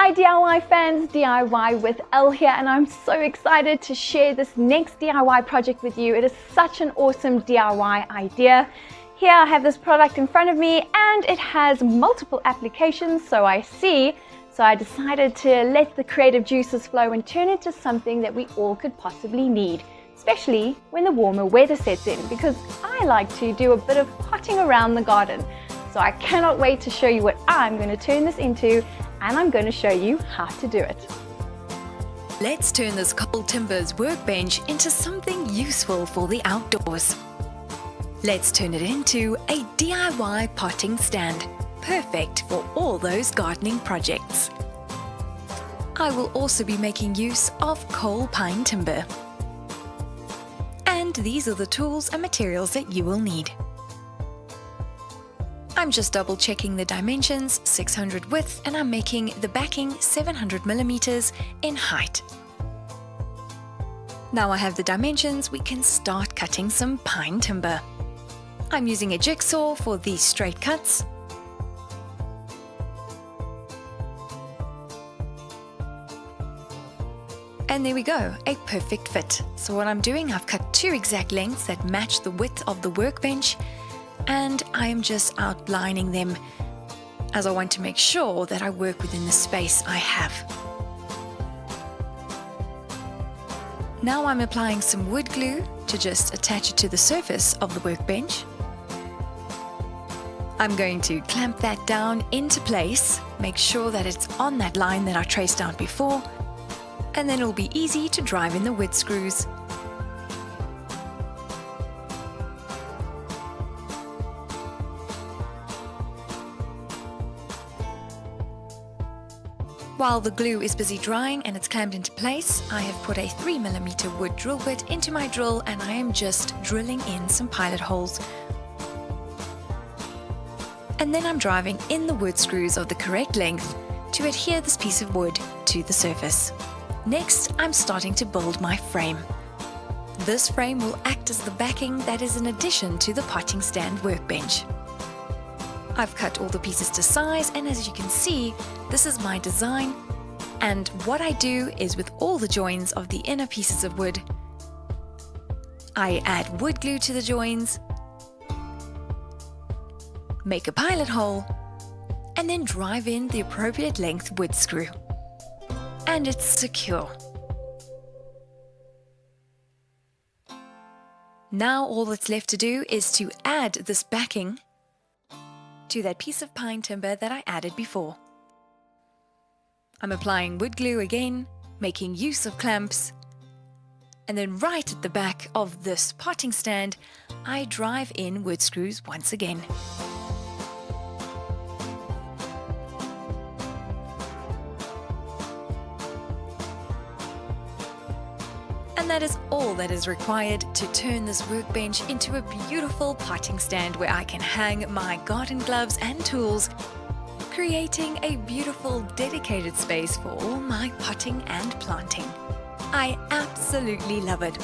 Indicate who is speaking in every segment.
Speaker 1: Hi DIY fans, DIY with Elle here, and I'm so excited to share this next DIY project with you. It is such an awesome DIY idea. Here I have this product in front of me and it has multiple applications, so I decided to let the creative juices flow and turn it into something that we all could possibly need, especially when the warmer weather sets in, because I like to do a bit of potting around the garden. So I cannot wait to show you what I'm going to turn this into, and I'm going to show you how to do it.
Speaker 2: Let's turn this cold timbers workbench into something useful for the outdoors. Let's turn it into a DIY potting stand, perfect for all those gardening projects. I will also be making use of coal pine timber. And these are the tools and materials that you will need. I'm just double checking the dimensions, 600 width, and I'm making the backing 700 millimeters in height. Now I have the dimensions, we can start cutting some pine timber. I'm using a jigsaw for these straight cuts. And there we go, a perfect fit. So what I'm doing, I've cut two exact lengths that match the width of the workbench, and I am just outlining them as I want to make sure that I work within the space I have. Now I'm applying some wood glue to just attach it to the surface of the workbench. I'm going to clamp that down into place, make sure that it's on that line that I traced out before, and then it'll be easy to drive in the wood screws. While the glue is busy drying and it's clamped into place, I have put a 3mm wood drill bit into my drill, and I am just drilling in some pilot holes. And then I'm driving in the wood screws of the correct length to adhere this piece of wood to the surface. Next, I'm starting to build my frame. This frame will act as the backing that is in addition to the potting stand workbench. I've cut all the pieces to size, and as you can see, this is my design. And what I do is, with all the joins of the inner pieces of wood, I add wood glue to the joins, make a pilot hole, and then drive in the appropriate length wood screw. And it's secure. Now all that's left to do is to add this backing to that piece of pine timber that I added before. I'm applying wood glue again, making use of clamps, and then right at the back of this potting stand, I drive in wood screws once again. And that is all that is required to turn this workbench into a beautiful potting stand where I can hang my garden gloves and tools, creating a beautiful dedicated space for all my potting and planting. I absolutely love it.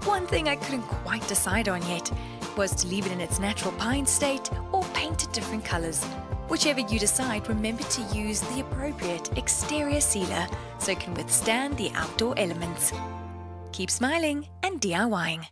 Speaker 2: One thing I couldn't quite decide on yet was to leave it in its natural pine state or paint it different colors. Whichever you decide, remember to use the appropriate exterior sealer so it can withstand the outdoor elements. Keep smiling and DIYing.